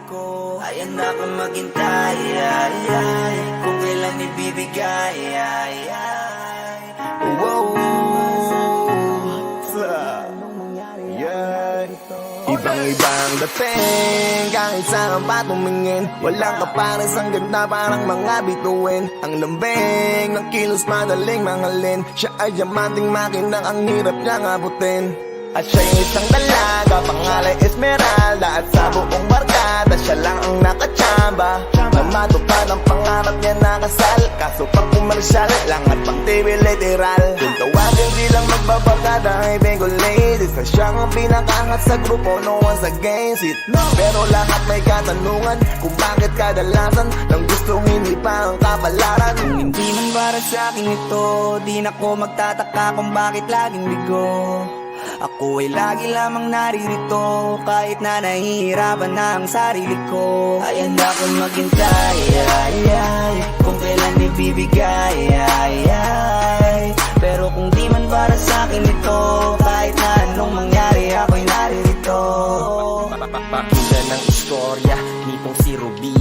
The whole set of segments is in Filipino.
ko. Ay handa kong maghintay, kung kailan ibibigay, wow. Ibang-ibang dating, kahit saan pa tumingin. Walang kapares, ang ganda parang mga bituin. Ang lambing ng kilos, madaling mangalin. Siya ay diamanting makinang, ang hirap niyang abutin. At siya'y isang dalaga, pangalan Esmeralda. At sa buong barkada, siya lang ang nakachamba. Na matupad ang pangarap niya na kasal. Kaso pang komersyal lang at pang TV literal. Kung tawagin silang magbabarkada ay Bego Ladies, na siyang ang pinakaangat sa grupo, no one's against it. Pero lahat may katanungan kung bakit kadalasan nang gustong hindi pa ang kapalaran. Kung hindi man para sa akin ito, di na ko magtataka kung bakit laging bigo. Ako ay lagi lamang naririto, kahit na nahihirapan na ang sarili ko. Ay handa kong maghintay, kung kailan ibibigay, pero kung di man para sa akin ito, kahit na anong mangyari, ako'y naririto. Pakinggan ang istorya nitong si Ruby,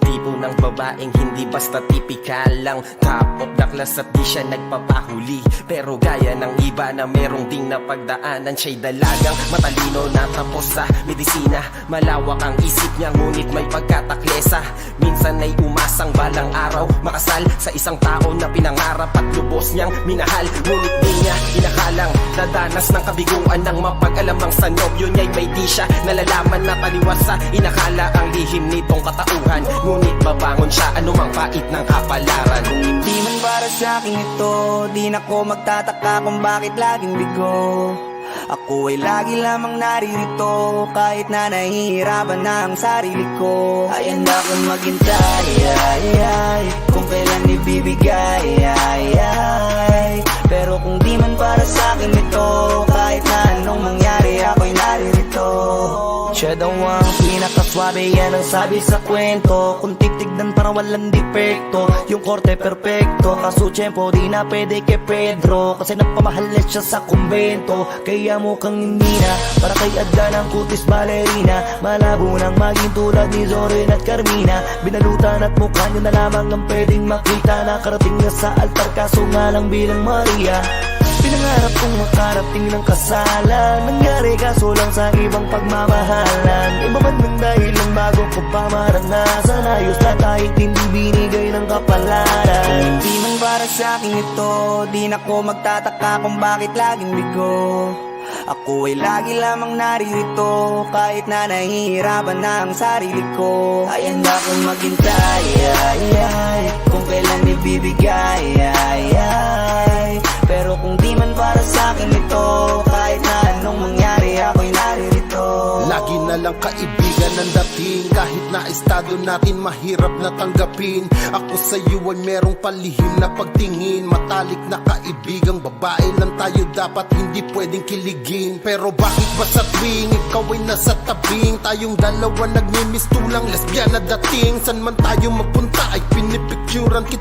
tipo ng babaeng hindi basta tipikal lang. Top of the class at di siya nagpapahuli, pero gaya ng iba na merong ding napagdaanan. Siya'y dalagang matalino na tapos sa medisina. Malawak ang isip niya ngunit may pagkataklesa. Minsan ay umasang balang araw makasal sa isang tao na pinangarap at lubos niyang minahal. Ngunit di niya inakalang dadanas ng kabiguan ng mapag-alam ang sa nobyo niya'y may di siya nalalaman na taliwas sa inakala ang lihim nitong katauhan. Ngunit babangon siya anumang pait ng kapalaran. Kung hindi man para sa akin ito, di na ko magtataka kung bakit laging bigo. Ako ay lagi lamang naririto, kahit na nahihirapan na ang sarili ko. Ay handa kong maghintay, kung kailan ibibigay, pero kung di man para sa akin ito, kahit na anong mangyari, ako'y naririto. Siya daw ang pinakaswabe, yan ang sabi sa kwento. Kung titignan parang walang depekto, yung korte perfecto. Kaso tiyempo di na pwede kay Pedro, kasi napamahalit siya sa kumbento. Kaya mukhang hindi na para kay Adlan ang kutis balerina. Malabo nang maging tulad ni Zorin at Carmina. Binalutan at mukha niya na lamang ang pwedeng makita. Nakarating na sa altar kaso nga lang bilang Maria. Pinangarap kong makarating ng kasalan, nangyari kaso lang sa ibang pagmamahalan. Iba man ng dahilan bago ko pa maranasan, ayos na kahit hindi binigay ng kapalaran. Kung hindi man para sa akin ito, di na ko magtataka kung bakit laging bigo. Ako ay lagi lamang naririto, kahit na nahihirapan na ang sarili ko. Ay handa kong maghintay, kung kailan ibibigay, pero kung di man para sa akin ito, kahit na anong mangyari, ako'y naririto. Lagi na lang kaibigan ang dating, kahit na estado natin mahirap na tanggapin. Ako sa iyo ay merong palihim na pagtingin. Matalik na kaibigang babae lang tayo, dapat hindi pwedeng kiligin. Pero bakit ba sa tuwing ikaw ay nasa tabing, tayong dalawa nagmimistulang lesbiana dating? San man tayo magpunta ay pinipicturan kita.